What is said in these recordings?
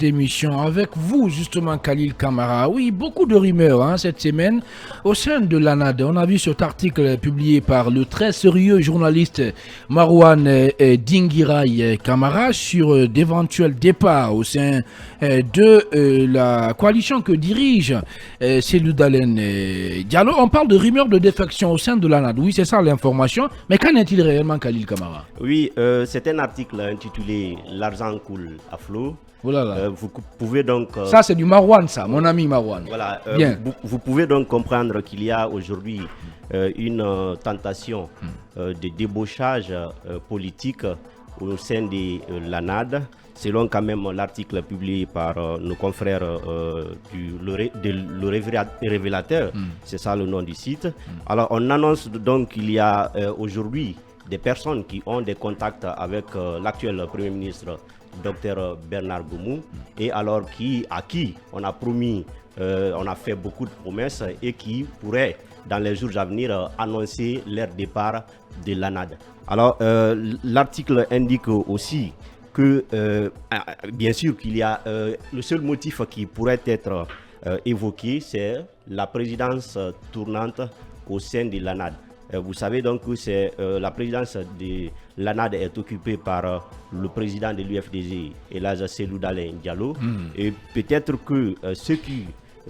cette émission avec vous, justement, Khalil Camara. Oui, beaucoup de rumeurs cette semaine au sein de l'ANAD. On a vu cet article publié par le très sérieux journaliste Marouane Dinguiraye Camara sur d'éventuels départs au sein de la coalition que dirige Cellou Dalein Diallo. On parle de rumeurs de défection au sein de l'ANAD. Oui, c'est ça l'information. Mais qu'en est-il réellement, Khalil Camara? Oui, c'est un article intitulé L'argent coule à flot. Voilà. Vous pouvez donc... ça, c'est du Marouane, ça, mon ami Marouane. Voilà. Vous pouvez donc comprendre qu'il y a aujourd'hui une tentation de débauchage politique au sein de l'ANAD, selon quand même l'article publié par nos confrères le Révélateur, c'est ça le nom du site. Alors on annonce donc qu'il y a aujourd'hui des personnes qui ont des contacts avec l'actuel Premier ministre, Dr Bernard Goumou, et alors à qui on a promis, on a fait beaucoup de promesses et qui pourraient dans les jours à venir annoncer leur départ de l'ANAD. Alors l'article indique aussi que bien sûr qu'il y a le seul motif qui pourrait être évoqué, c'est la présidence tournante au sein de l'ANAD. Vous savez donc que c'est la présidence de l'ANAD est occupée par le président de l'UFDG, Elhadji Cellou Dalein Diallo. Et peut-être que ceux qui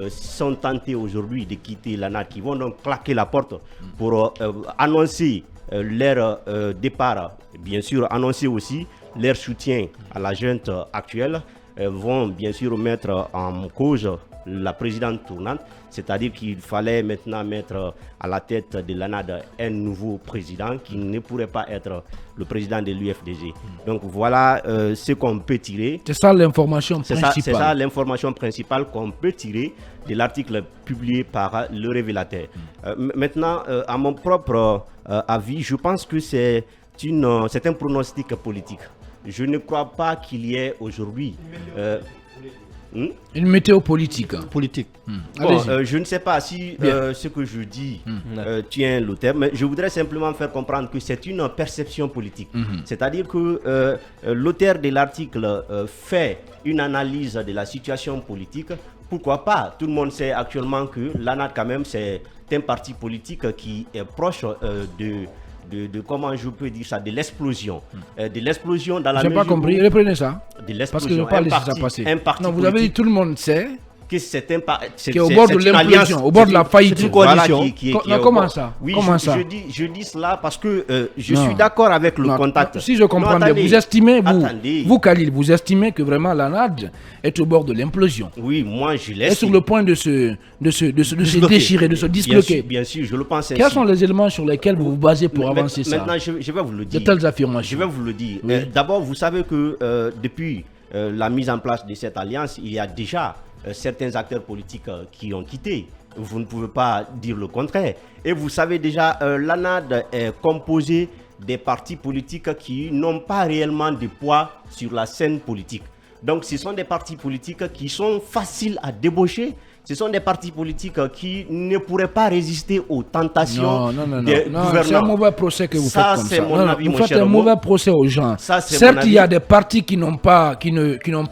sont tentés aujourd'hui de quitter l'ANAD, qui vont donc claquer la porte pour annoncer leur départ, bien sûr annoncer aussi leur soutien à la junte actuelle, vont bien sûr mettre en cause la présidente tournante, c'est-à-dire qu'il fallait maintenant mettre à la tête de l'ANAD un nouveau président qui ne pourrait pas être le président de l'UFDG. Donc voilà ce qu'on peut tirer. C'est ça l'information principale. C'est ça l'information principale qu'on peut tirer de l'article publié par le Révélateur. Maintenant, à mon propre avis, je pense que c'est un pronostic politique. Je ne crois pas qu'il y ait aujourd'hui... une météo politique. Bon, je ne sais pas si ce que je dis tient le terme, mais je voudrais simplement faire comprendre que c'est une perception politique. C'est-à-dire que l'auteur de l'article fait une analyse de la situation politique. Pourquoi pas? Tout le monde sait actuellement que l'ANAD, quand même, c'est un parti politique qui est proche de comment je peux dire ça, de l'explosion. De l'explosion dans la mesure... J'ai pas compris, reprenez ça. De l'explosion. Parce que je ne veux pas laisser ça passer. Non, vous avez dit tout le monde sait que c'est un qui est au bord de l'implosion, au bord de la faillite. C'est une coalition. Comment ça? Oui, comment ça? Je dis cela parce que je suis d'accord avec le contact. Si je comprends bien, vous estimez, vous Khalil, vous estimez que vraiment l'ANAD est au bord de l'implosion. Oui, moi je l'estime. Est sur le point de se déchirer, de se disloquer. Bien sûr, je le pense ainsi. Quels sont les éléments sur lesquels vous vous basez pour avancer ça? Maintenant, je vais vous le dire. De telles affirmations. Je vais vous le dire. D'abord, vous savez que depuis la mise en place de cette alliance, il y a déjà certains acteurs politiques qui ont quitté. Vous ne pouvez pas dire le contraire. Et vous savez déjà, l'ANAD est composée des partis politiques qui n'ont pas réellement de poids sur la scène politique. Donc ce sont des partis politiques qui sont faciles à débaucher. Ce sont des partis politiques qui ne pourraient pas résister aux tentations des gouvernants. C'est un mauvais procès que vous faites comme ça. Mon avis, vous faites un mauvais procès aux gens. Certes, il y a des partis qui n'ont pas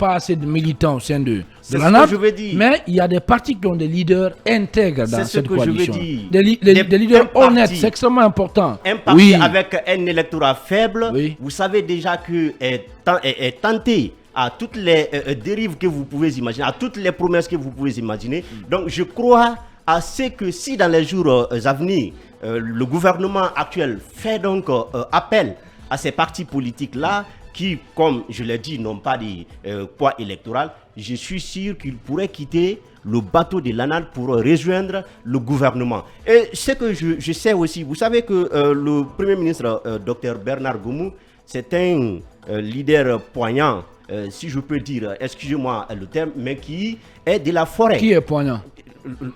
assez de militants au sein de l'ANAD, mais il y a des partis qui ont des leaders intègres dans cette coalition. Des leaders honnêtes, c'est extrêmement important. Un parti avec un électorat faible, vous savez déjà que est tenté à toutes les dérives que vous pouvez imaginer, à toutes les promesses que vous pouvez imaginer. Donc je crois à ce que si dans les jours à venir, le gouvernement actuel fait donc appel à ces partis politiques-là, qui, comme je l'ai dit, n'ont pas de poids électoral, je suis sûr qu'ils pourraient quitter le bateau de l'ANAD pour rejoindre le gouvernement. Et ce que je sais aussi, vous savez que le Premier ministre, Dr Bernard Goumou, c'est un leader poignant, si je peux dire, excusez-moi le terme, mais qui est de la forêt. Qui est poignant?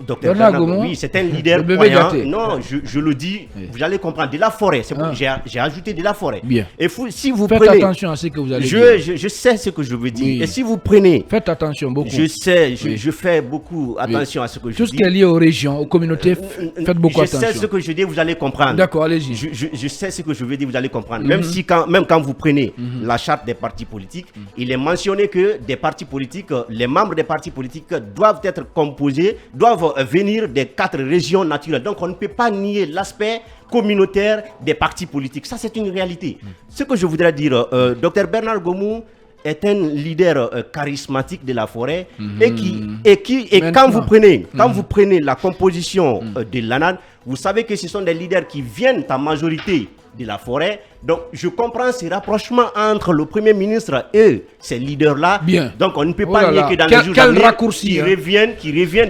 Docteur Bernard Bernard, Gomont, oui, c'est un leader le bébé poignant. gâté. Non, je le dis, vous allez comprendre. De la forêt, c'est pour j'ai ajouté de la forêt. Bien. Et si vous Faites prenez... attention à ce que vous allez dire. Je sais ce que je veux dire. Oui. Et si vous prenez... Faites attention beaucoup. Je sais, Oui. je fais beaucoup attention à ce que je dis. Tout ce qui est lié aux régions, aux communautés, faites beaucoup attention. Je sais ce que je dis, vous allez comprendre. D'accord, allez-y. Je sais ce que je veux dire, vous allez comprendre. Même quand vous prenez la charte des partis politiques, il est mentionné que des partis politiques, les membres des partis politiques doivent être composés, doivent venir des 4 régions naturelles. Donc on ne peut pas nier l'aspect communautaire des partis politiques. Ça, c'est une réalité. Ce que je voudrais dire, Dr Bernard Gomont est un leader charismatique de la forêt et quand vous prenez la composition de l'ANAD, vous savez que ce sont des leaders qui viennent en majorité de la forêt. Donc je comprends ces rapprochements entre le Premier ministre et ces leaders-là. Bien. Donc on ne peut pas nier que dans les jours quel à venir, raccourci, qui hein. reviennent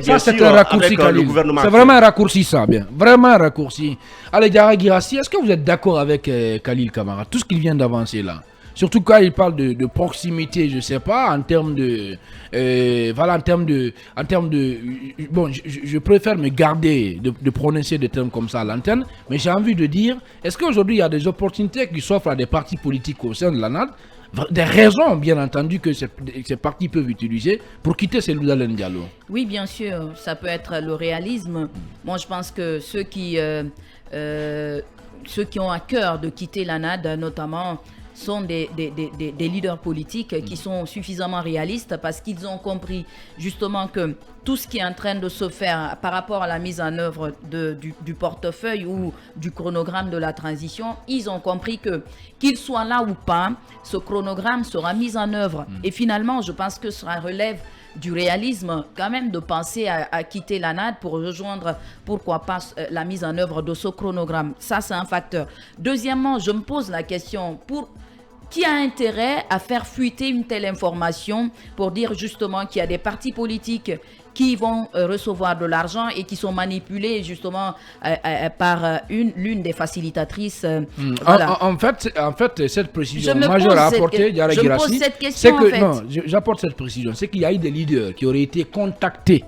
Ça, bien c'est sûr un raccourci, avec le Khalil. gouvernement. C'est actuel. vraiment un raccourci, ça, bien. Vraiment un raccourci. Allez, Diarra Guirassy, est-ce que vous êtes d'accord avec Khalil Camara, tout ce qu'il vient d'avancer là? Surtout quand il parle de proximité, je sais pas, en termes de... voilà, en termes de... Bon, je préfère me garder de prononcer des termes comme ça à l'antenne, mais j'ai envie de dire, est-ce qu'aujourd'hui il y a des opportunités qui s'offrent à des partis politiques au sein de l'ANAD, des raisons, bien entendu, que ces partis peuvent utiliser pour quitter Cellou Dalein Diallo? Oui, bien sûr, ça peut être le réalisme. Moi, je pense que ceux qui ont à cœur de quitter l'ANAD, notamment, sont des leaders politiques qui sont suffisamment réalistes parce qu'ils ont compris justement que tout ce qui est en train de se faire par rapport à la mise en œuvre du portefeuille ou du chronogramme de la transition, ils ont compris que qu'ils soient là ou pas, ce chronogramme sera mis en œuvre. Et finalement, je pense que cela relève du réalisme quand même de penser à quitter l'ANAD pour rejoindre, pourquoi pas, la mise en œuvre de ce chronogramme. Ça, c'est un facteur. Deuxièmement, je me pose la question, qui a intérêt à faire fuiter une telle information pour dire justement qu'il y a des partis politiques qui vont recevoir de l'argent et qui sont manipulés justement par l'une des facilitatrices. Voilà. En fait, cette précision majeure à apporter, Diarra je me Guirassy, pose cette question, c'est que, en fait. non, j'apporte cette précision, c'est qu'il y a eu des leaders qui auraient été contactés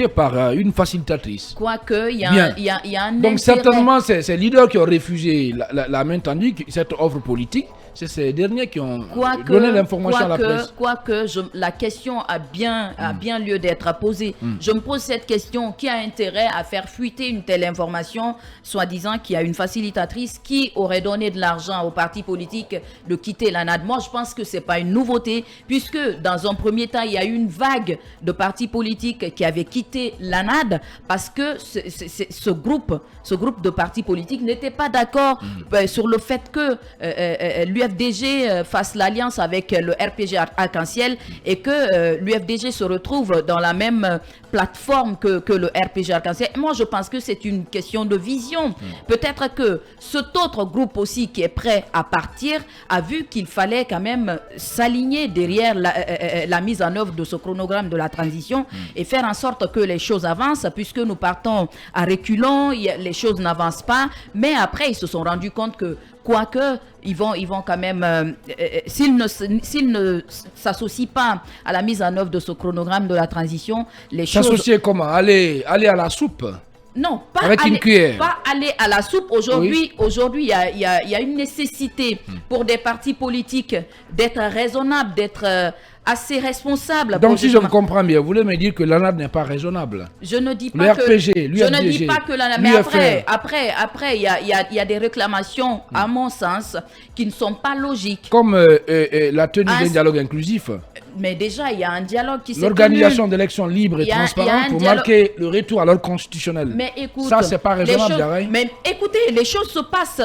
par une facilitatrice. Quoique, il y a un Donc intérêt. certainement, ces leaders qui ont refusé la main tendue, cette offre politique, c'est ces derniers qui ont donné l'information à la presse. Quoique, la question a bien lieu d'être posée. Je me pose cette question, qui a intérêt à faire fuiter une telle information, soi-disant qu'il y a une facilitatrice qui aurait donné de l'argent aux partis politiques de quitter l'ANAD? Moi, je pense que ce n'est pas une nouveauté, puisque dans un premier temps, il y a eu une vague de partis politiques qui avaient quitté l'ANAD parce que ce groupe de partis politiques n'était pas d'accord sur le fait que l'UFDG fasse l'alliance avec le RPG Arc-en-Ciel et que l'UFDG se retrouve dans la même plateforme que le RPG Arc-en-Ciel. Moi, je pense que c'est une question de vision. Peut-être que cet autre groupe aussi qui est prêt à partir a vu qu'il fallait quand même s'aligner derrière la mise en œuvre de ce chronogramme de la transition et faire en sorte que les choses avancent, puisque nous partons à reculons, les choses n'avancent pas, mais après ils se sont rendus compte que quoique ils vont quand même, s'ils ne s'associent pas à la mise en œuvre de ce chronogramme de la transition, les choses... S'associer comment? Aller à la soupe? Non, pas avec une cuillère. Pas aller à la soupe. Aujourd'hui, il y a une nécessité pour des partis politiques d'être raisonnables, d'être assez responsables. Donc, si je me comprends bien, vous voulez me dire que l'ANAD n'est pas raisonnable? Je ne dis pas le RPG, je ne dis pas que l'ANAD... Mais après, il y a des réclamations, à mon sens, qui ne sont pas logiques. Comme la tenue d'un dialogue inclusif. Mais déjà, il y a un dialogue qui s'est tenu. L'organisation d'élections libres et transparentes pour marquer le retour à l'ordre constitutionnel. Mais écoute, ça, c'est pas raisonnable, Diarra. Mais écoutez, les choses se passent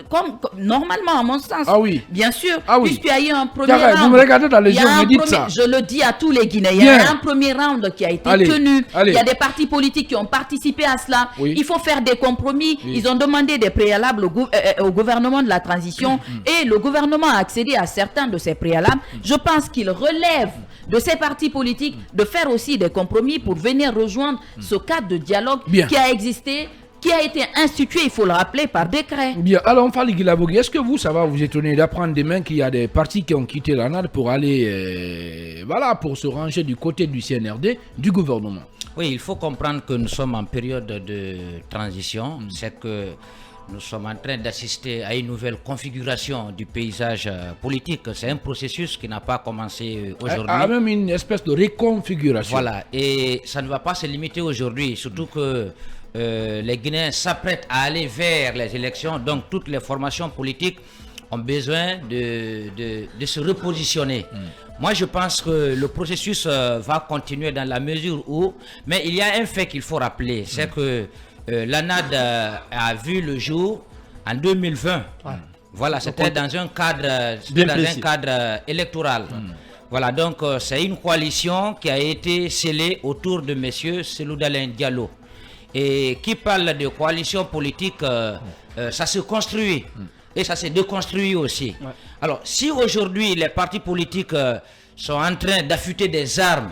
comme normalement, à mon sens. Ah oui. Bien sûr. Ah oui. Puisqu'il y a eu un premier Diarra, round. vous me regardez dans les yeux, vous me dites ça. Je le dis à tous les Guinéens. Il y a un premier round qui a été tenu. Il y a des partis politiques qui ont participé à cela. Oui. Il faut faire des compromis. Oui. Ils ont demandé des préalables au gouvernement de la transition. Et le gouvernement a accédé à certains de ces préalables. Je pense qu'il relève de ces partis politiques de faire aussi des compromis pour venir rejoindre ce cadre de dialogue qui a existé qui a été institué, il faut le rappeler, par décret. Bien, alors Fally Guilabogui, est-ce que vous, ça va vous étonner d'apprendre demain qu'il y a des partis qui ont quitté la NAD pour aller, pour se ranger du côté du CNRD, du gouvernement? Oui, il faut comprendre que nous sommes en période de transition. C'est que nous sommes en train d'assister à une nouvelle configuration du paysage politique. C'est un processus qui n'a pas commencé aujourd'hui. Même une espèce de reconfiguration. Voilà, et ça ne va pas se limiter aujourd'hui, surtout que les Guinéens s'apprêtent à aller vers les élections. Donc toutes les formations politiques ont besoin de se repositionner. Moi, je pense que le processus va continuer dans la mesure où... Mais il y a un fait qu'il faut rappeler, c'est que l'ANAD a vu le jour en 2020. Voilà, c'était dans un cadre électoral. Voilà, donc c'est une coalition qui a été scellée autour de M. Seloudalen Diallo. Et qui parle de coalition politique, ça se construit. Et ça s'est déconstruit aussi. Alors, si aujourd'hui les partis politiques sont en train d'affûter des armes,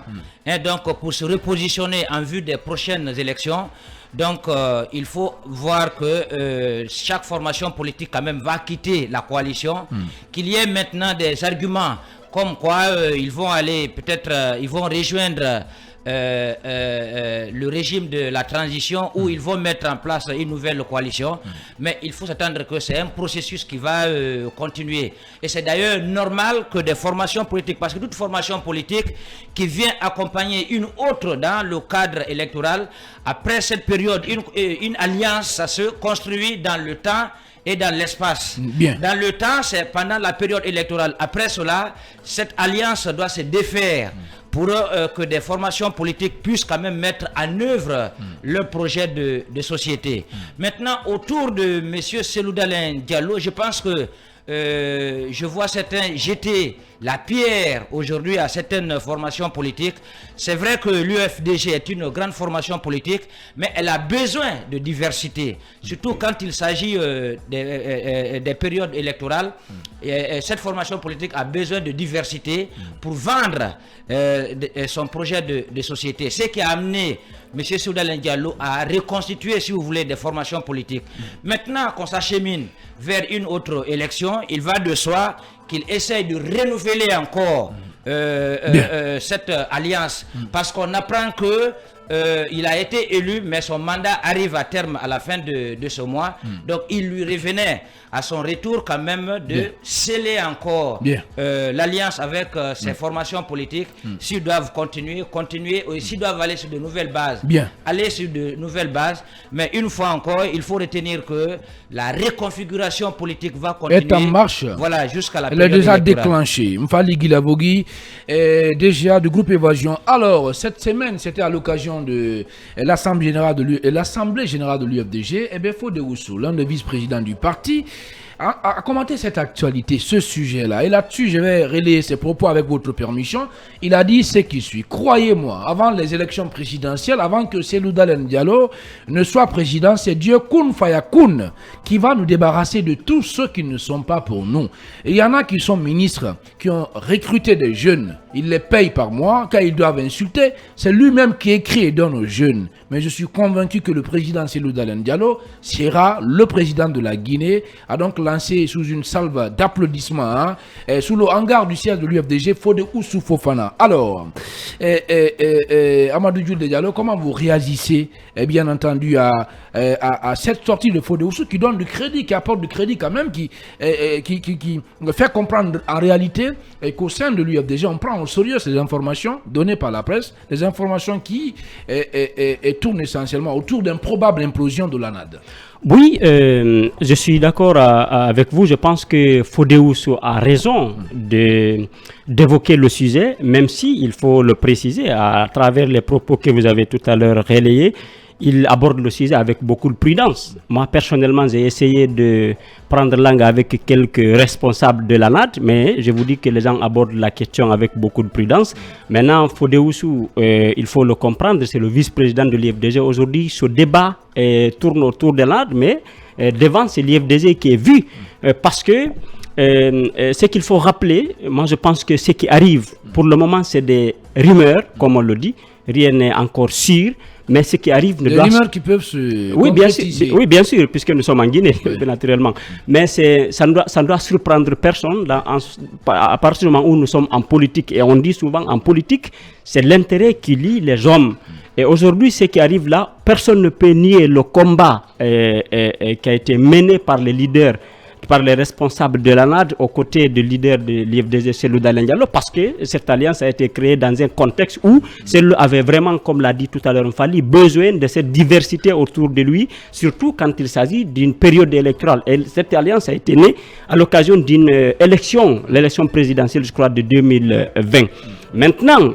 donc pour se repositionner en vue des prochaines élections, donc il faut voir que chaque formation politique quand même va quitter la coalition, qu'il y ait maintenant des arguments comme quoi ils vont aller, peut-être ils vont rejoindre le régime de la transition où ils vont mettre en place une nouvelle coalition, mais il faut s'attendre que c'est un processus qui va continuer, et c'est d'ailleurs normal que des formations politiques, parce que toute formation politique qui vient accompagner une autre dans le cadre électoral, après cette période, une alliance, ça se construit dans le temps et dans l'espace. Dans le temps, c'est pendant la période électorale. Après cela, cette alliance doit se défaire pour que des formations politiques puissent quand même mettre en œuvre leur projet de société. Maintenant, autour de M. Seloudalen Diallo, je pense que je vois certains jeter la pierre aujourd'hui à certaines formations politiques. C'est vrai que l'UFDG est une grande formation politique, mais elle a besoin de diversité, surtout quand il s'agit des périodes électorales. Et cette formation politique a besoin de diversité pour vendre son projet de société. Ce qui a amené M. Seloudalen Diallo à reconstituer, si vous voulez, des formations politiques. Maintenant qu'on s'achemine vers une autre élection, il va de soi qu'il essaye de renouveler encore cette alliance, parce qu'on apprend que il a été élu, mais son mandat arrive à terme à la fin de ce mois. Donc il lui revenait à son retour quand même de sceller encore l'alliance avec ces formations politiques, s'ils doivent continuer, ou s'ils doivent aller sur de nouvelles bases, aller sur de nouvelles bases. Mais une fois encore, il faut retenir que la reconfiguration politique va continuer. Est en marche. Voilà, jusqu'à la Elle période est déjà électorale. déclenchée. Fally Guilabogui, DGA du groupe Évasion. Alors, cette semaine, c'était à l'occasion de l'Assemblée générale de l'UFDG. Eh bien, Fodé Oussou, l'un des vice-présidents du parti, a commenté cette actualité, ce sujet-là. Et là-dessus, je vais relayer ses propos avec votre permission. Il a dit ce qui suit. Croyez-moi, avant les élections présidentielles, avant que Seloudalen Diallo ne soit président, c'est Dieu Kun Fayakun qui va nous débarrasser de tous ceux qui ne sont pas pour nous. Et il y en a qui sont ministres, qui ont recruté des jeunes. Ils les payent par mois, quand ils doivent insulter. C'est lui-même qui écrit et donne aux jeunes. Mais je suis convaincu que le président Seloudalen Diallo sera le président de la Guinée, a donc lancé sous une salve d'applaudissements, sous le hangar du siège de l'UFDG, Fodé Oussou Fofana. Alors, Amadou Diouf Diallo, comment vous réagissez, bien entendu, à cette sortie de Fodé Oussou qui donne du crédit, qui apporte du crédit quand même, qui fait comprendre en réalité qu'au sein de l'UFDG, on prend au sérieux ces informations données par la presse, des informations qui tournent essentiellement autour d'une probable implosion de l'ANAD. Oui, je suis d'accord avec vous. Je pense que Fodé Oussou a raison d'évoquer le sujet, même si, il faut le préciser, à travers les propos que vous avez tout à l'heure relayés, il aborde le sujet avec beaucoup de prudence. Moi, personnellement, j'ai essayé de prendre langue avec quelques responsables de l'ANAD, mais je vous dis que les gens abordent la question avec beaucoup de prudence. Maintenant, Fodé Oussou, il faut le comprendre, c'est le vice-président de l'IFDG. Aujourd'hui, ce débat tourne autour de l'ANAD, mais devant, c'est l'IFDG qui est vu. Parce que ce qu'il faut rappeler, moi je pense que ce qui arrive, pour le moment, c'est des rumeurs, comme on le dit. rien n'est encore sûr, mais ce qui arrive ne des doit... rumeurs qui peuvent se Oui, concrétiser. bien sûr, puisque nous sommes en Guinée, naturellement. Mais ça ne doit surprendre personne à partir du moment où nous sommes en politique. Et on dit souvent, en politique, c'est l'intérêt qui lie les hommes. Et aujourd'hui, ce qui arrive là, personne ne peut nier le combat qui a été mené par les leaders, par les responsables de l'ANAD aux côtés du leader de l'IFDG, Cellou Dalein Diallo, parce que cette alliance a été créée dans un contexte où Cellou avait vraiment, comme l'a dit tout à l'heure Mfali, besoin de cette diversité autour de lui, surtout quand il s'agit d'une période électorale. Et cette alliance a été née à l'occasion d'une élection, l'élection présidentielle, je crois, de 2020. Maintenant,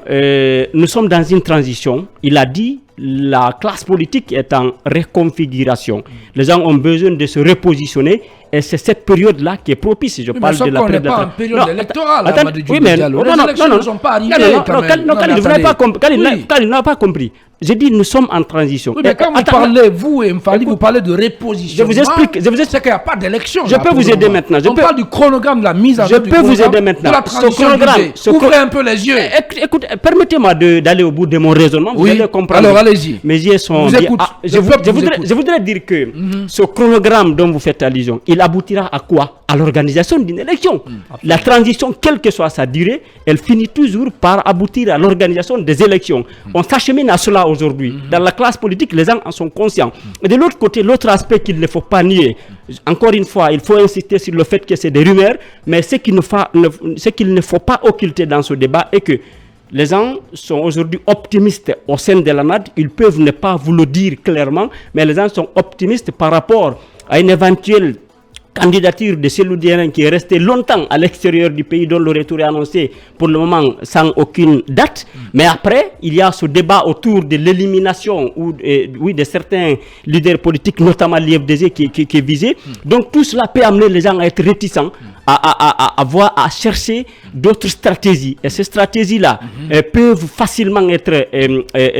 nous sommes dans une transition. Il a dit, la classe politique est en reconfiguration. Les gens ont besoin de se repositionner et c'est cette période-là qui est propice. Je parle de la période. Mais pas en période électorale. Oui, mais les élections ne sont pas arrivées. Khalil n'a pas compris. J'ai dit nous sommes en transition. Oui, mais quand vous parlez, vous et Mfali, vous parlez de repositionnement. Je vous explique. C'est qu'il n'y a pas d'élection. Je peux vous aider maintenant. On parle du chronogramme de la mise en œuvre. Je peux vous aider maintenant. De la transition. Ouvrez un peu les yeux. Écoute, permettez-moi d'aller au bout de mon raisonnement. Vous allez comprendre. Alors allez-y. Mes yeux sont. Je voudrais dire que ce chronogramme dont vous faites allusion, il aboutira à quoi? À l'organisation d'une élection. La transition, quelle que soit sa durée, elle finit toujours par aboutir à l'organisation des élections. On s'achemine à cela aujourd'hui. Dans la classe politique, les gens en sont conscients. Et de l'autre côté, l'autre aspect qu'il ne faut pas nier, encore une fois, il faut insister sur le fait que c'est des rumeurs, mais ce qu'il ne faut pas occulter dans ce débat est que les gens sont aujourd'hui optimistes au sein de l'ANAD. Ils peuvent ne pas vous le dire clairement, mais les gens sont optimistes par rapport à une éventuelle candidature de Cellou Dalein qui est resté longtemps à l'extérieur du pays, dont le retour est annoncé pour le moment sans aucune date. Mais après, il y a ce débat autour de l'élimination de certains leaders politiques, notamment l'IFDG qui est visé. Donc tout cela peut amener les gens à être réticents, à chercher d'autres stratégies. Et ces stratégies-là peuvent facilement être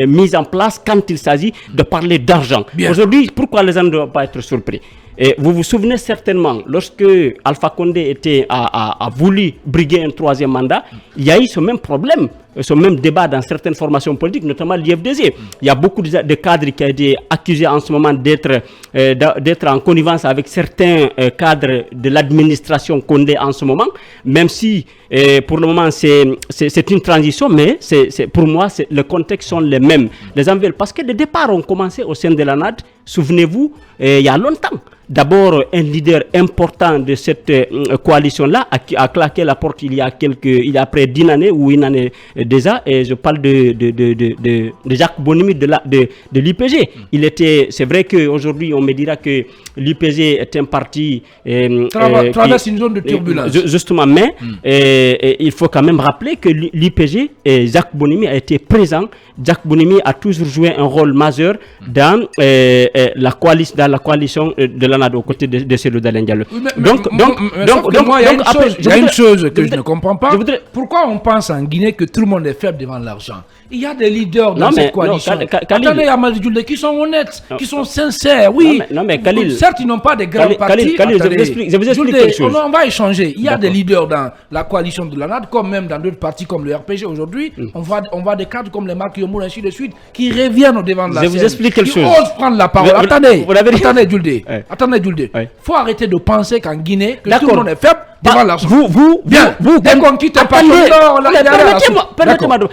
mises en place quand il s'agit de parler d'argent. Aujourd'hui, pourquoi les gens ne doivent pas être surpris? Et vous vous souvenez certainement, lorsque Alpha Condé a voulu briguer un troisième mandat, il y a eu ce même problème, ce même débat dans certaines formations politiques, notamment l'IFDG. Il y a beaucoup de cadres qui ont été accusés en ce moment d'être en connivence avec certains cadres de l'administration Condé en ce moment, même si pour le moment c'est une transition, mais pour moi le contexte sont les mêmes. Les enveloppes, parce que les départs ont commencé au sein de l'ANAD, souvenez-vous, il y a longtemps. D'abord, un leader important de cette coalition-là a claqué la porte il y a près d'une année ou une année déjà, et je parle de Jacques Bonimi de l'IPG. C'est vrai qu'aujourd'hui, on me dira que l'IPG est un parti traverse une zone de turbulence. Justement, mais il faut quand même rappeler que l'IPG et Jacques Bonimi a été présent. Jacques Bonimi a toujours joué un rôle majeur dans la coalition de l'ANAD aux côtés de Cellou Dalein Diallo. Donc, il y a une chose que je ne comprends pas. Pourquoi on pense en Guinée que tout le monde est faible devant l'argent? Il y a des leaders dans cette coalition. Attendez, Amadou Djoulé, qui sont honnêtes, qui sont sincères. Oui, mais Khalil, certes, ils n'ont pas de grands partis. Khalil, je vous explique quelque chose. On va échanger. Il y a des leaders dans la coalition de l'ANAD, comme même dans d'autres partis comme le RPG aujourd'hui. On voit des cadres comme les Marc Yomour, ainsi de suite, qui reviennent au devant de la scène. Je vous explique quelque chose. Qui osent prendre la parole. Attendez, Djoulé. Faut arrêter de penser qu'en Guinée, que tout le monde est faible devant l'argent. Dès qu'on quitte un parti, permettez-moi.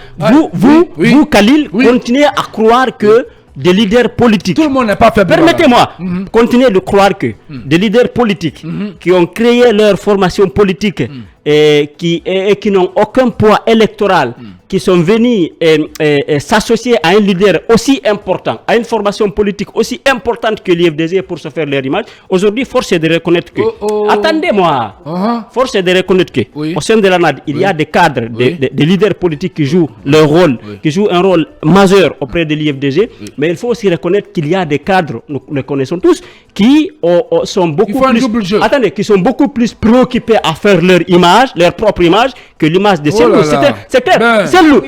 Vous, Khalil, continuez à croire que des leaders politiques. Tout le monde n'est pas faible. Permettez-moi, continuez de croire que des leaders politiques qui ont créé leur formation politique et qui n'ont aucun poids électoral, qui sont venus s'associer à un leader aussi important, à une formation politique aussi importante que l'IFDG pour se faire leur image. Aujourd'hui, force est de reconnaître que... Attendez-moi. Force est de reconnaître que au sein de l'ANAD, il y a des cadres, des leaders politiques qui jouent leur rôle, qui jouent un rôle majeur auprès de l'IFDG. Mais il faut aussi reconnaître qu'il y a des cadres, nous les connaissons tous, qui sont beaucoup plus préoccupés à faire leur image, leur propre image, que l'image de Cellou. C'est clair. Cellou,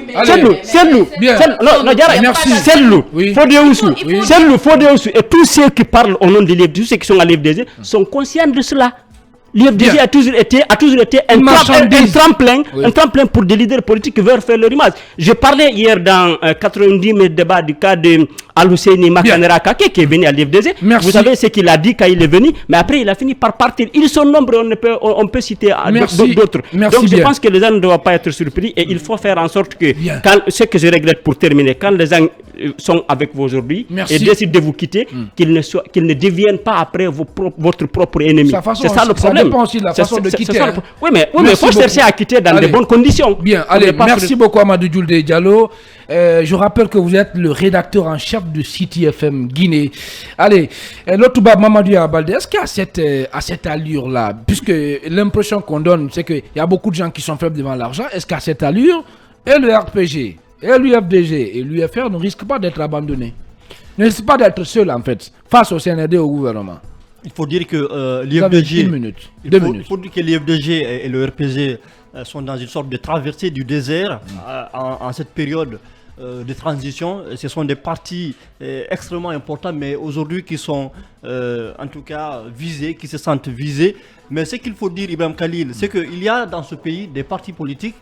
Fodé Oussou et tous ceux qui parlent au nom de l'IFDG, tous ceux qui sont à l'IFDG, sont conscients de cela. L'UFDG a toujours été un tremplin pour des leaders politiques qui veulent faire leur image. Je parlais hier dans 90 000 débats du cas de Al-Husseini Makanera Kake qui est venu à l'UFDG. Vous savez ce qu'il a dit quand il est venu, mais après il a fini par partir. Ils sont nombreux, on peut citer d'autres. Donc je pense que les gens ne doivent pas être surpris et il faut faire en sorte que, ce que je regrette pour terminer, quand les gens sont avec vous aujourd'hui et décident de vous quitter, qu'ils ne deviennent pas après votre propre ennemi. C'est ça le problème. Ça dépend aussi de la façon de quitter. Oui, mais il faut chercher à quitter dans de bonnes conditions. Bien, allez, merci beaucoup Amadou Djoulde Diallo. Je rappelle que vous êtes le rédacteur en chef de City FM Guinée. Allez, Lotouba Mamadou Balde, est-ce qu'à cette allure-là, puisque l'impression qu'on donne, c'est qu'il y a beaucoup de gens qui sont faibles devant l'argent, est-ce qu'à cette allure, et le RPG, et l'UFDG, et l'UFR ne risquent pas d'être abandonnés, ne risquent pas d'être seuls en fait, face au CNRD et au gouvernement? Il faut dire que l'IFDG, il faut dire que l'IFDG et le RPG sont dans une sorte de traversée du désert en cette période de transition. Ce sont des partis extrêmement importants, mais aujourd'hui qui sont en tout cas visés, qui se sentent visés. Mais ce qu'il faut dire, Ibrahim Khalil, c'est qu'il y a dans ce pays des partis politiques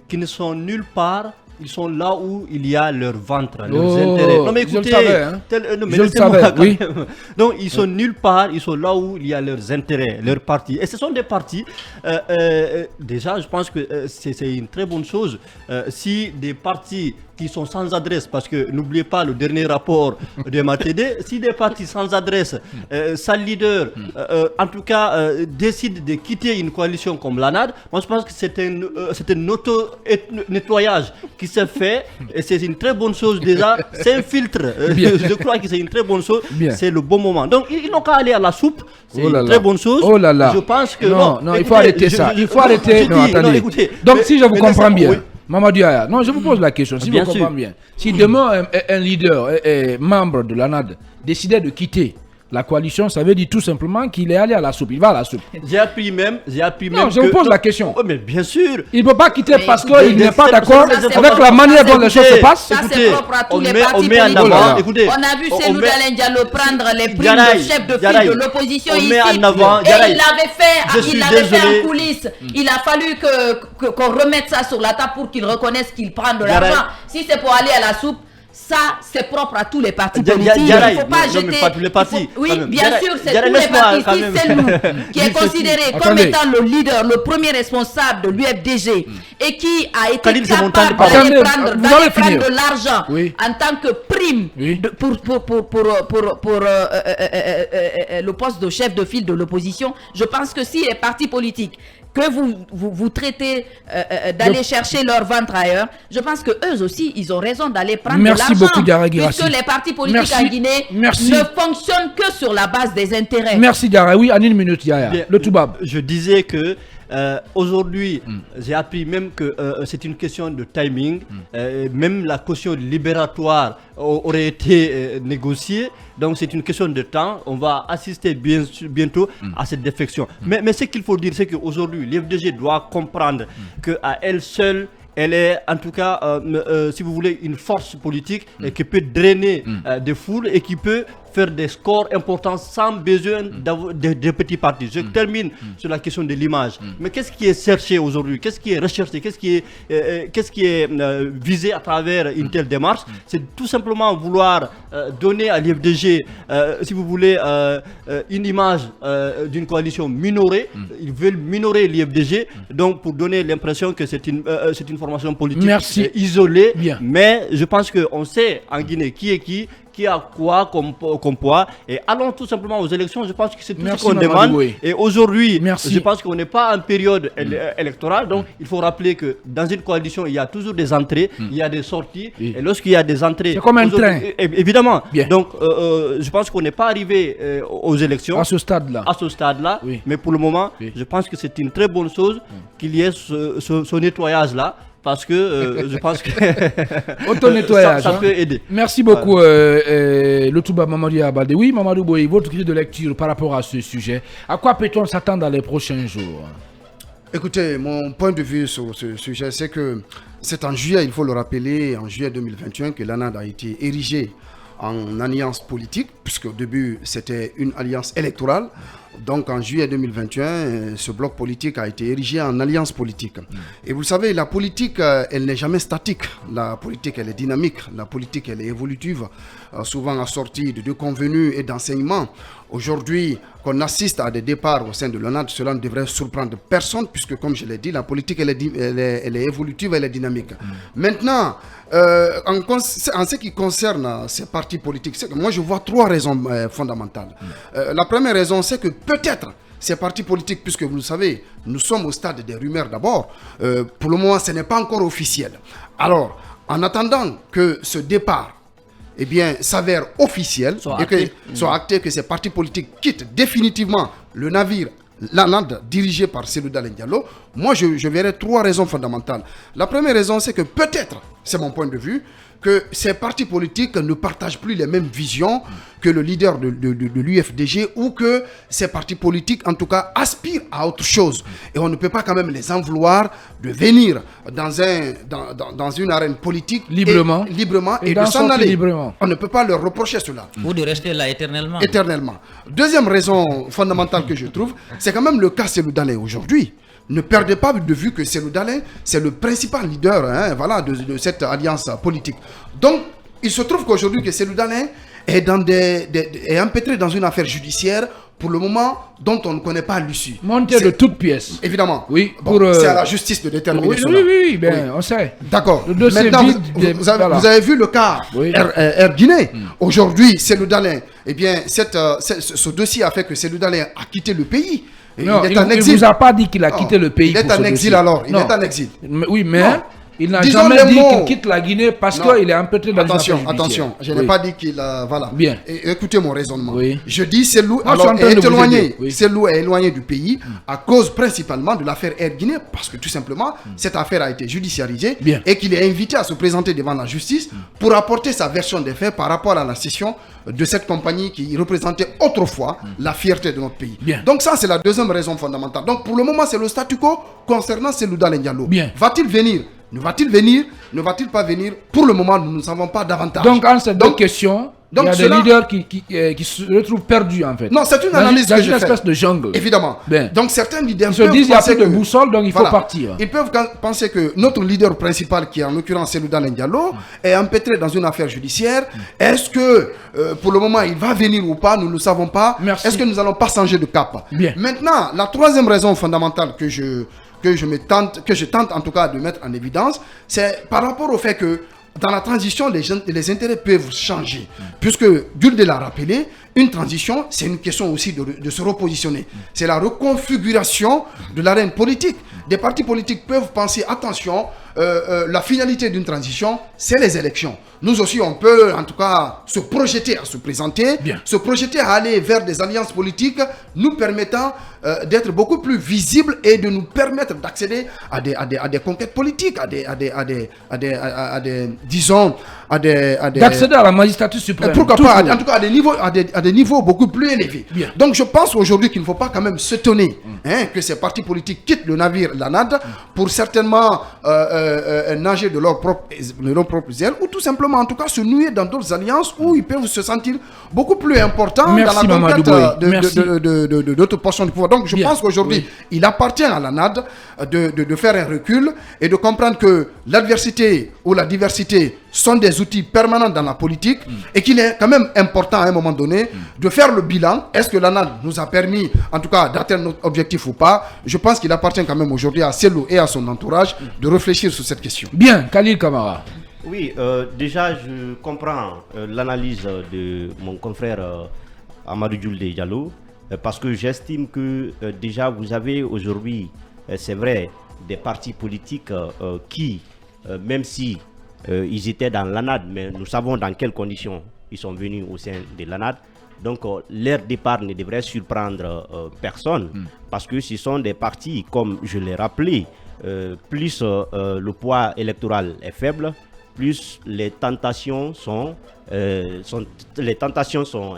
qui ne sont nulle part. Ils sont là où il y a leur ventre, leurs intérêts. Non mais écoutez, je le savais, oui. Donc ils sont nulle part, ils sont là où il y a leurs intérêts, leurs partis. Et ce sont des partis, déjà je pense que c'est une très bonne chose. Si des partis qui sont sans adresse, parce que n'oubliez pas le dernier rapport de MATD, si des partis sans adresse, sans leader, en tout cas décident de quitter une coalition comme l'ANAD, moi je pense que c'est un auto-nettoyage qui s'est fait, et c'est une très bonne chose déjà, c'est un filtre, je crois que c'est une très bonne chose, c'est le bon moment. Donc ils n'ont qu'à aller à la soupe, c'est une très bonne chose. Oh là là. Je pense que non, écoutez, il faut arrêter ça, il faut arrêter, non attendez. Donc si je vous comprends bien, oui. Mamadou Yaya, non, je vous pose la question, si vous comprenez bien. Si demain un leader, membre de l'ANAD, décidait de quitter la coalition, ça veut dire tout simplement qu'il est allé à la soupe, il va à la soupe. J'ai appris même non, je vous pose la question. Oh, mais bien sûr. Il ne peut pas quitter parce qu'il n'est pas d'accord avec la manière dont les choses se passent. Ça, c'est propre à tous les partis politiques. On a vu Cellou Dalein Diallo prendre les primes de chef de file de l'opposition ici. Et il l'avait fait en coulisses. Il a fallu qu'on remette ça sur la table pour qu'il reconnaisse qu'il prend de l'argent. Si c'est pour aller à la soupe, ça, c'est propre à tous les partis politiques. Il ne faut pas jeter... pas tous les partis. Oui, bien sûr, c'est tous les partis. Si c'est nous qui est considéré comme étant le leader, le premier responsable de l'UFDG et qui a été capable d'aller prendre de l'argent en tant que prime pour le poste de chef de file de l'opposition, je pense que si les partis politiques que vous traitez d'aller chercher leur ventre ailleurs, je pense que eux aussi, ils ont raison d'aller prendre de l'argent. Merci beaucoup, Diarra Guirassy. Puisque les partis politiques en Guinée ne fonctionnent que sur la base des intérêts. Merci, Diarra. Oui, en une minute, Yaya. Le Toubab. Je disais que aujourd'hui, j'ai appris même que c'est une question de timing. Même la caution libératoire aurait été négociée. Donc c'est une question de temps. On va assister bientôt à cette défection. Mais ce qu'il faut dire, c'est qu'aujourd'hui, l'IFDG doit comprendre qu'à elle seule, elle est en tout cas, si vous voulez, une force politique qui peut drainer des foules et qui peut faire des scores importants sans besoin de petits partis. Je termine sur la question de l'image. Mais qu'est-ce qui est cherché aujourd'hui? Qu'est-ce qui est recherché? Qu'est-ce qui est visé à travers une telle démarche? C'est tout simplement vouloir donner à l'IFDG, si vous voulez, une image d'une coalition minorée. Ils veulent minorer l'IFDG, donc pour donner l'impression que c'est une formation politique isolée. Mais je pense qu'on sait en Guinée qui est qui a quoi comme poids, et allons tout simplement aux élections. Je pense que c'est tout ce qu'on demande. Et aujourd'hui, je pense qu'on n'est pas en période électorale, donc il faut rappeler que dans une coalition, il y a toujours des entrées, il y a des sorties, et lorsqu'il y a des entrées, c'est comme un train. Évidemment. Donc je pense qu'on n'est pas arrivé aux élections à ce stade-là. Mais pour le moment, je pense que c'est une très bonne chose qu'il y ait ce nettoyage-là. Parce que je pense que auto-nettoyage, ça peut aider. Merci beaucoup, le Touba Mamadou Abalde. Oui, Mamadou Boye, votre grille de lecture par rapport à ce sujet, à quoi peut-on s'attendre dans les prochains jours? Écoutez, mon point de vue sur ce sujet, c'est que c'est en juillet, il faut le rappeler, en juillet 2021, que l'ANAD a été érigée en alliance politique, puisque au début c'était une alliance électorale. Donc en juillet 2021, ce bloc politique a été érigé en alliance politique. Et vous savez, la politique, elle n'est jamais statique. La politique, elle est dynamique. La politique, elle est évolutive, souvent assortie de convenus et d'enseignements. Aujourd'hui, qu'on assiste à des départs au sein de l'ONAD, cela ne devrait surprendre personne, puisque comme je l'ai dit, la politique, elle est évolutive, elle est dynamique. Maintenant, en ce qui concerne ces partis politiques, moi je vois trois raisons fondamentales. La première raison, c'est que peut-être ces partis politiques, puisque vous le savez, nous sommes au stade des rumeurs d'abord, pour le moment ce n'est pas encore officiel. Alors, en attendant que ce départ s'avère officiel soit acté que ces partis politiques quittent définitivement le navire l'ANAD dirigé par Cellou Dalein Diallo, moi je verrais trois raisons fondamentales. La première raison, c'est que peut-être, c'est mon point de vue, que ces partis politiques ne partagent plus les mêmes visions que le leader de l'UFDG, ou que ces partis politiques, en tout cas, aspirent à autre chose. Et on ne peut pas quand même les en vouloir de venir dans une arène politique librement et de s'en aller. On ne peut pas leur reprocher cela. Ou de rester là éternellement. Deuxième raison fondamentale que je trouve, c'est quand même le cas Cellou Dalein aujourd'hui. Ne perdez pas de vue que Cellou Dalein, c'est le principal leader de cette alliance politique. Donc, il se trouve qu'aujourd'hui, que Cellou Dalein est empêtré dans une affaire judiciaire, pour le moment, dont on ne connaît pas l'issue. Montée de toutes pièces. Évidemment. Oui, c'est à la justice de déterminer cela. Oui, on sait. D'accord. Maintenant, vous avez vu le cas Air Guinée. Aujourd'hui, Cellou Dalein, ce dossier a fait que Cellou Dalein a quitté le pays. Non, il ne vous a pas dit qu'il a quitté le pays. Il est en exil alors. Il est en exil. Oui, mais il n'a jamais dit qu'il quitte la Guinée parce qu'il est empêtré dans Attention, je n'ai pas dit qu'il... voilà. Bien. Écoutez mon raisonnement. Oui. Je dis Cellou est éloigné du pays à cause principalement de l'affaire Air Guinée, parce que tout simplement, cette affaire a été judiciarisée et qu'il est invité à se présenter devant la justice pour apporter sa version des faits par rapport à la cession de cette compagnie qui représentait autrefois la fierté de notre pays. Bien. Donc ça, c'est la deuxième raison fondamentale. Donc pour le moment, c'est le statu quo concernant Cellou Dalein Diallo. Va-t-il venir? Ne va-t-il venir? Ne va-il pas venir? Pour le moment, nous ne savons pas davantage. Donc, en ces deux questions, il y a des leaders qui se retrouvent perdus, en fait. Non, c'est une analyse que je fais. Dans une espèce de jungle. Évidemment. Bien. Donc, certains leaders se disent qu'il n'y a plus de boussole, donc il faut partir. Ils peuvent penser que notre leader principal, qui est en l'occurrence Cellou Dalein Diallo, est empêtré dans une affaire judiciaire. Est-ce que, pour le moment, il va venir ou pas? Nous ne le savons pas. Merci. Est-ce que nous n'allons pas changer de cap? Bien. Maintenant, la troisième raison fondamentale que je tente en tout cas de mettre en évidence, c'est par rapport au fait que dans la transition, les intérêts peuvent changer. Puisque, Jules l'a rappelé, une transition, c'est une question aussi de se repositionner. C'est la reconfiguration de l'arène politique. Des partis politiques peuvent penser, attention, la finalité d'une transition, c'est les élections. Nous aussi, on peut en tout cas se projeter à se présenter, se projeter à aller vers des alliances politiques nous permettant d'être beaucoup plus visibles et de nous permettre d'accéder à des conquêtes politiques, d'accéder à la magistrature suprême. Pourquoi pas, en tout cas à des niveaux beaucoup plus élevés. Bien. Donc je pense aujourd'hui qu'il ne faut pas quand même s'étonner que ces partis politiques quittent le navire l'ANAD pour certainement nager de leurs propres ailes, ou tout simplement en tout cas se nouer dans d'autres alliances où ils peuvent se sentir beaucoup plus importants dans la conquête d'autres portions du pouvoir. Donc je pense qu'aujourd'hui il appartient à l'ANAD de faire un recul et de comprendre que l'adversité ou la diversité sont des outils permanents dans la politique et qu'il est quand même important à un moment donné de faire le bilan. Est-ce que l'ANAD nous a permis en tout cas d'atteindre notre objectif ou pas? Je pense qu'il appartient quand même aujourd'hui à Cellou et à son entourage de réfléchir sur cette question. Bien, Khalil Kamara. Oui, déjà je comprends l'analyse de mon confrère Amadou Jules Diallo, parce que j'estime que déjà vous avez aujourd'hui, c'est vrai, des partis politiques qui, même si ils étaient dans l'ANAD, mais nous savons dans quelles conditions ils sont venus au sein de l'ANAD. Donc leur départ ne devrait surprendre personne, parce que ce sont des partis, comme je l'ai rappelé, plus le poids électoral est faible, plus les tentations sont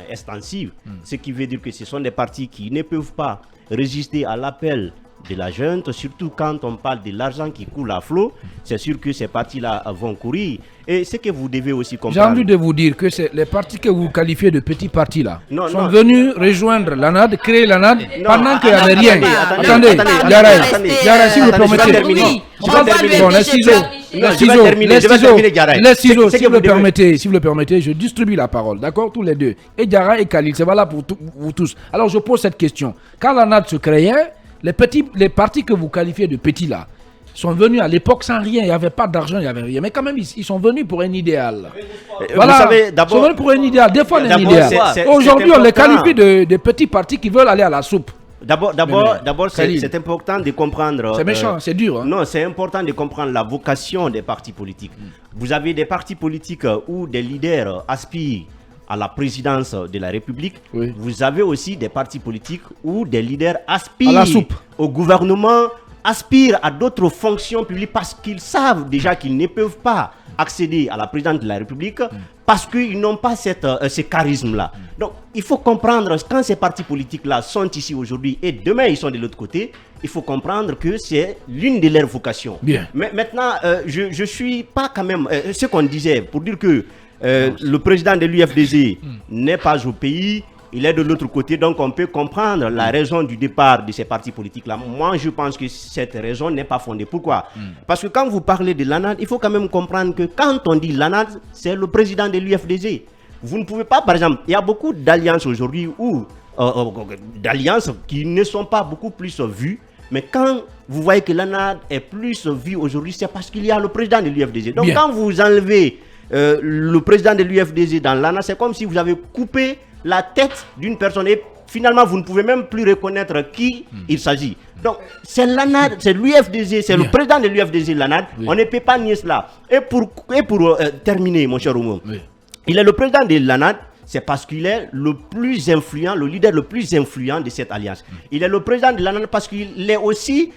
extensives. Ce qui veut dire que ce sont des partis qui ne peuvent pas résister à l'appel de la junte, surtout quand on parle de l'argent qui coule à flot, c'est sûr que ces partis-là vont courir. Et ce que vous devez aussi comprendre... J'ai envie de vous dire que c'est les partis que vous qualifiez de petits partis là Non, sont non. venus rejoindre l'ANAD, créer l'ANAD pendant qu'il n'y avait attendez, rien. attendez, Diarra, si vous le attendez, je vais permettez. terminer. Oui, Je on vais va terminer. Bon, lui les laisser ciseaux, faire. les je vais ciseaux, terminer, les je vais ciseaux, terminer, Diarra. les ciseaux, C'est si que vous le vous devez- permettez, si vous le permettez, je distribue la parole, d'accord, tous les deux. Et Diarra et Khalil, c'est valable pour vous tous. Alors je pose cette question. Quand l'ANAD se créait, les partis que vous qualifiez de petits là, sont venus à l'époque sans rien, il n'y avait pas d'argent, il n'y avait rien. Mais quand même, ils sont venus pour un idéal. Voilà, Vous savez, ils sont d'abord... venus pour un idéal, des fois un D'abord, idéal. c'est Aujourd'hui, on les important. qualifie de petits partis qui veulent aller à la soupe. D'abord, Khalil. c'est important de comprendre... C'est méchant, c'est dur. Hein. Non, c'est important de comprendre la vocation des partis politiques. Vous avez des partis politiques où des leaders aspirent à la présidence de la République. Oui. Vous avez aussi des partis politiques où des leaders aspirent À la soupe. au gouvernement, aspirent à d'autres fonctions publiques parce qu'ils savent déjà qu'ils ne peuvent pas accéder à la présidence de la République parce qu'ils n'ont pas ce charisme-là. Donc, il faut comprendre, quand ces partis politiques-là sont ici aujourd'hui et demain ils sont de l'autre côté, il faut comprendre que c'est l'une de leurs vocations. Bien. Mais maintenant, je suis pas quand même... ce qu'on disait, pour dire que le président de l'UFDG n'est pas au pays, il est de l'autre côté, donc on peut comprendre la raison du départ de ces partis politiques-là. Moi, je pense que cette raison n'est pas fondée. Pourquoi? Parce que quand vous parlez de l'ANAD, il faut quand même comprendre que quand on dit l'ANAD, c'est le président de l'UFDG. Vous ne pouvez pas, par exemple, il y a beaucoup d'alliances aujourd'hui d'alliances qui ne sont pas beaucoup plus vues. Mais quand vous voyez que l'ANAD est plus vue aujourd'hui, c'est parce qu'il y a le président de l'UFDG. Donc Bien. quand vous enlevez le président de l'UFDG dans l'ANAD, c'est comme si vous avez coupé la tête d'une personne et finalement vous ne pouvez même plus reconnaître qui il s'agit. Donc c'est l'ANAD, c'est l'UFDG, c'est le Bien. président de l'UFDG, l'ANAD. Oui. On ne peut pas nier cela. Et pour terminer, mon cher Oumou, Oui. il est le président de l'ANAD, c'est parce qu'il est le plus influent, le leader le plus influent de cette alliance. Il est le président de l'ANAD parce qu'il est aussi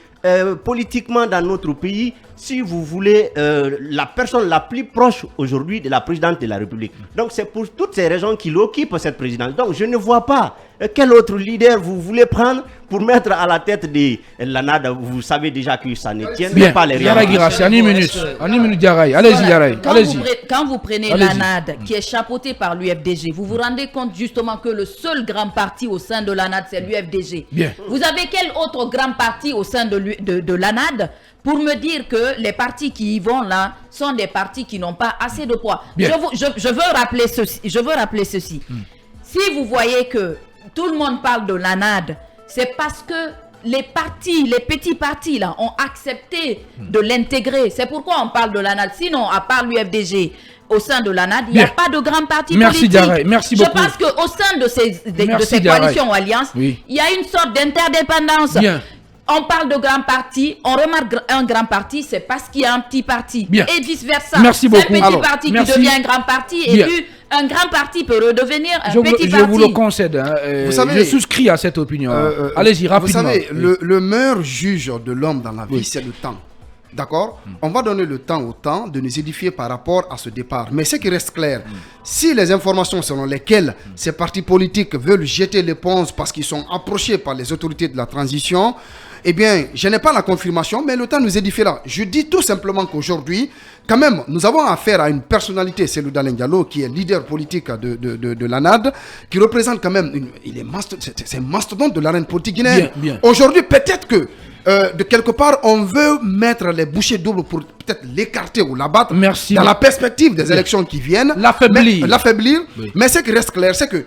politiquement dans notre pays, si vous voulez, la personne la plus proche aujourd'hui de la présidente de la République. Donc c'est pour toutes ces raisons qu'il occupe cette présidence. Donc je ne vois pas quel autre leader vous voulez prendre pour mettre à la tête de l'ANAD. Vous savez déjà que ça ne tient Bien, pas les Diarra réalités. Guirassy, en une minute. En une minute, Diarra. Allez-y, Diarra. Allez-y. Quand vous prenez Allez-y. l'ANAD, qui est chapeauté par l'UFDG, vous vous rendez compte justement que le seul grand parti au sein de l'ANAD, c'est l'UFDG. Bien. Vous avez quel autre grand parti au sein de l'ANAD pour me dire que les partis qui y vont là sont des partis qui n'ont pas assez de poids? Bien. Je veux rappeler ceci. Si vous voyez que tout le monde parle de l'ANAD, c'est parce que les petits partis là, ont accepté de l'intégrer. C'est pourquoi on parle de l'ANAD. Sinon, à part l'UFDG, au sein de l'ANAD, il n'y a Bien. pas de grand parti Merci, politique. Diarra. Merci beaucoup. Je pense qu'au sein de Merci, ces Diarra. coalitions ou alliances, Oui. il y a une sorte d'interdépendance. Bien. On parle de grand parti, on remarque un grand parti, c'est parce qu'il y a un petit parti. Bien. Et vice-versa. Merci beaucoup. C'est un petit Alors, parti merci. qui devient un grand parti et Bien. puis un grand parti peut redevenir un Je petit vous parti. le concède. Hein, Vous savez, je souscris à cette opinion. Allez-y, rapidement. Vous savez, Oui. le meilleur juge de l'homme dans la vie, Oui. c'est le temps. D'accord? On va donner le temps au temps de nous édifier par rapport à ce départ. Mais ce qui reste clair, si les informations selon lesquelles ces partis politiques veulent jeter l'éponge parce qu'ils sont approchés par les autorités de la transition, eh bien, je n'ai pas la confirmation, mais le temps nous édifiera. Je dis tout simplement qu'aujourd'hui, quand même, nous avons affaire à une personnalité, c'est le Dalen Diallo, qui est leader politique de l'ANAD, qui représente quand même, c'est un mastodonte de l'arène politique guinéenne. Bien, bien. Aujourd'hui, peut-être que, de quelque part, on veut mettre les bouchées doubles pour peut-être l'écarter ou l'abattre Merci. dans la perspective des élections qui viennent. L'affaiblir. L'affaiblir. Oui. Mais ce qui reste clair, c'est que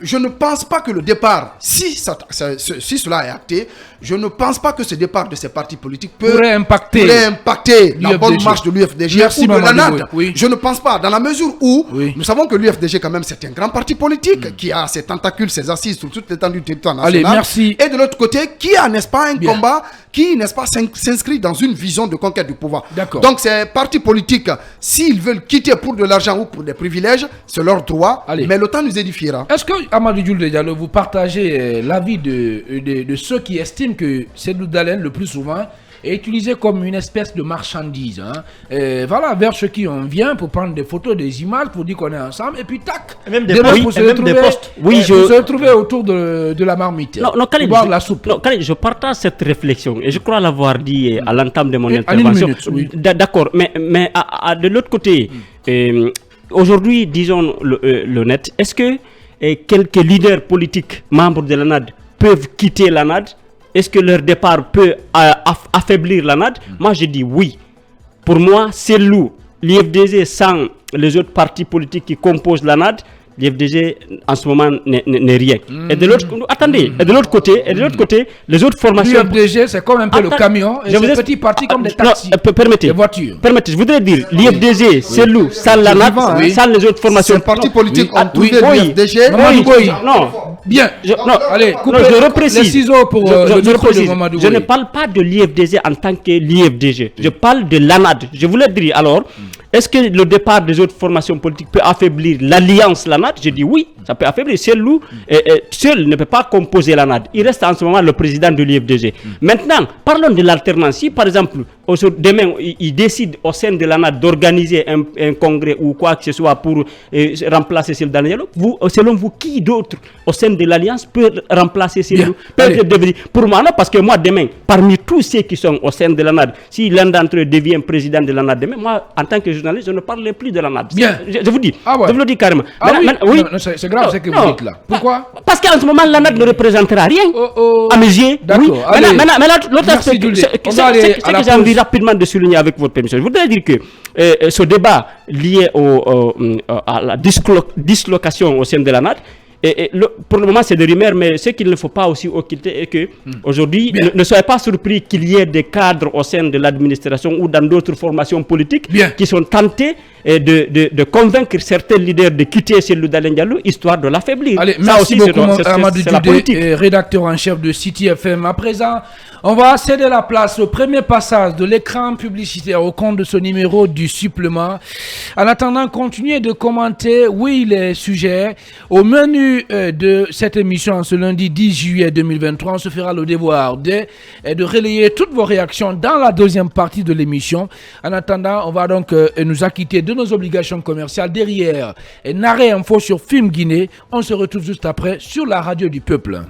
je ne pense pas que le départ, si cela est acté, je ne pense pas que ce départ de ces partis politiques Pourrait impacter la bonne l'UFDG. marche de l'UFDG Merci, ou de Mamadou l'ANAD. Boye. Oui. Je ne pense pas, dans la mesure où Oui. nous savons que l'UFDG, quand même, c'est un grand parti politique qui a ses tentacules, ses assises sur toute l'étendue du territoire national. Allez, merci. Et de l'autre côté, qui a, n'est-ce pas, un Bien. combat qui, n'est-ce pas, s'inscrit dans une vision de conquête du pouvoir. D'accord. Donc, ces partis politiques, s'ils veulent quitter pour de l'argent ou pour des privilèges, c'est leur droit, Allez. mais le temps nous édifiera. Est-ce que, Amadou Diouf Diallo, vous partagez l'avis de ceux qui estiment que Cellou Dalein, le plus souvent, est utilisé comme une espèce de marchandise. Hein. Voilà, vers ceux qui on vient pour prendre des photos, des images, pour dire qu'on est ensemble, et puis tac, Même des demain, postes, vous se et même retrouvez, des postes. Oui, vous se retrouvez autour de la marmite. Non, Khalid, pour boire la soupe. non, Khalid, je partage cette réflexion et je crois l'avoir dit à l'entame de mon En une intervention. minute, oui. D'accord, mais de l'autre côté, aujourd'hui, disons l'honnête, est-ce que quelques leaders politiques, membres de l'ANAD, peuvent quitter l'ANAD? Est-ce que leur départ peut affaiblir l'ANAD? Moi, je dis oui. Pour moi, c'est lourd. L'IFDG sans les autres partis politiques qui composent l'ANAD, l'IFDG en ce moment n'est rien. Et de l'autre, attendez, et de l'autre côté, les autres formations. L'IFDG, c'est comme un peu le camion, et ces petits partis comme des taxis, permettez, des voitures. Permettez, je voudrais dire, l'IFDG, c'est lourd, sans l'ANAD, sans les autres formations. Ces partis politiques ont trouvé oui. l'IFDG. Mamadou Boye. Non. Bien. Non, Allez, coupez je reprécise. les ciseaux pour le micro de reprécise. Mamadou Je ne Boye. parle pas de l'IFDG en tant que l'IFDG. Je parle de l'ANAD. Je voulais dire alors, est-ce que le départ des autres formations politiques peut affaiblir l'alliance l'ANAD? Je dis oui, ça peut affaiblir. Seul ne peut pas composer l'ANAD. Il reste en ce moment le président de l'IFDG. Maintenant, parlons de l'alternance. Si par exemple, demain, il décide au sein de l'ANAD d'organiser un congrès ou quoi que ce soit pour remplacer Cyril Diallo, selon vous, qui d'autre au sein de l'Alliance peut remplacer Cyril? Pour moi, non, parce que moi, demain, parmi tous ceux qui sont au sein de l'ANAD, si l'un d'entre eux devient président de l'ANAD demain, moi, en tant que journaliste, je ne parlerai plus de l'ANAD. Bien. Je vous dis, Ah ouais. je vous le dis carrément. Ah Oui. Non, c'est grave ce que vous dites là. Pourquoi? Parce qu'en ce moment, l'ANAD ne représentera rien. À mes yeux. D'accord. Oui. Allez. Maintenant, l'autre Merci, aspect, Julie. c'est On va aller ce à la que j'ai envie pause. rapidement de souligner avec votre permission. Je voudrais dire que ce débat lié à la dislocation au sein de l'ANAD, pour le moment, c'est des rumeurs, mais ce qu'il ne faut pas aussi occulter est que aujourd'hui, ne soyez pas surpris qu'il y ait des cadres au sein de l'administration ou dans d'autres formations politiques qui sont tentés de convaincre certains leaders de quitter Cellou Dalein Diallo, histoire de l'affaiblir. Allez, Ça merci aussi, beaucoup, c'est Amadou la politique. Dudé, rédacteur en chef de City FM. À présent, on va céder la place au premier passage de l'écran publicitaire au compte de ce numéro du supplément. En attendant, continuez de commenter, oui, les sujets. Au menu de cette émission, ce lundi 10 juillet 2023, on se fera le devoir de relayer toutes vos réactions dans la deuxième partie de l'émission. En attendant, on va donc nous acquitter de nos obligations commerciales derrière. Et Naré Info sur Film Guinée. On se retrouve juste après sur la radio du peuple.